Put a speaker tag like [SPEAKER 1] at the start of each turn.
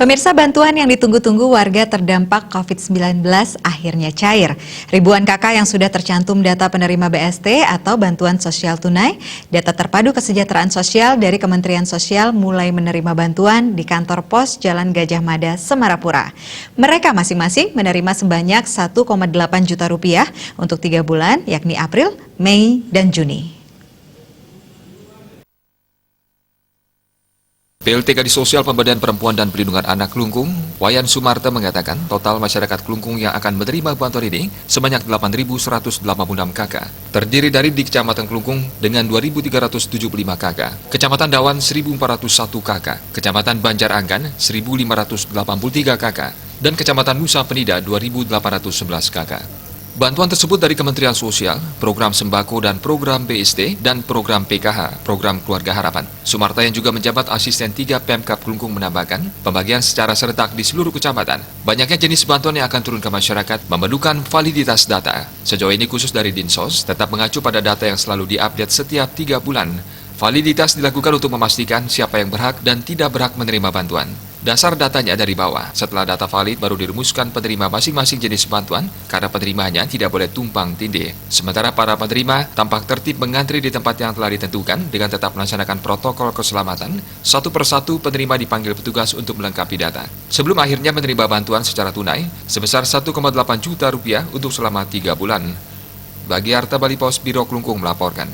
[SPEAKER 1] Pemirsa, bantuan yang ditunggu-tunggu warga terdampak COVID-19 akhirnya cair. Ribuan kakak yang sudah tercantum data penerima BST atau bantuan sosial tunai, data terpadu kesejahteraan sosial dari Kementerian Sosial mulai menerima bantuan di kantor pos Jalan Gajah Mada, Semarapura. Mereka masing-masing menerima sebanyak 1,8 juta rupiah untuk 3 bulan, yakni April, Mei, dan Juni.
[SPEAKER 2] PLT Kadis Sosial Pemberdayaan Perempuan dan Perlindungan Anak Klungkung, Wayan Sumarta mengatakan total masyarakat Klungkung yang akan menerima bantuan ini sebanyak 8.186 kakak. Terdiri dari di Kecamatan Klungkung dengan 2.375 kakak, Kecamatan Dawan 1.401 kakak, Kecamatan Banjar Anggan 1.583 kakak, dan Kecamatan Nusa Penida 2.811 kakak. Bantuan tersebut dari Kementerian Sosial, Program Sembako dan Program BST, dan Program PKH, Program Keluarga Harapan. Sumarta yang juga menjabat asisten 3 Pemkab Klungkung menambahkan, pembagian secara serentak di seluruh kecamatan. Banyaknya jenis bantuan yang akan turun ke masyarakat memerlukan validitas data. Sejauh ini khusus dari Dinsos, tetap mengacu pada data yang selalu diupdate setiap 3 bulan. Validitas dilakukan untuk memastikan siapa yang berhak dan tidak berhak menerima bantuan. Dasar datanya dari bawah. Setelah data valid baru dirumuskan penerima masing-masing jenis bantuan karena penerimanya tidak boleh tumpang tindih. Sementara para penerima tampak tertib mengantri di tempat yang telah ditentukan dengan tetap melaksanakan protokol keselamatan. Satu persatu penerima dipanggil petugas untuk melengkapi data. Sebelum akhirnya menerima bantuan secara tunai sebesar 1,8 juta rupiah untuk selama 3 bulan. Bagi Arta Bali Pos, Biro Klungkung melaporkan.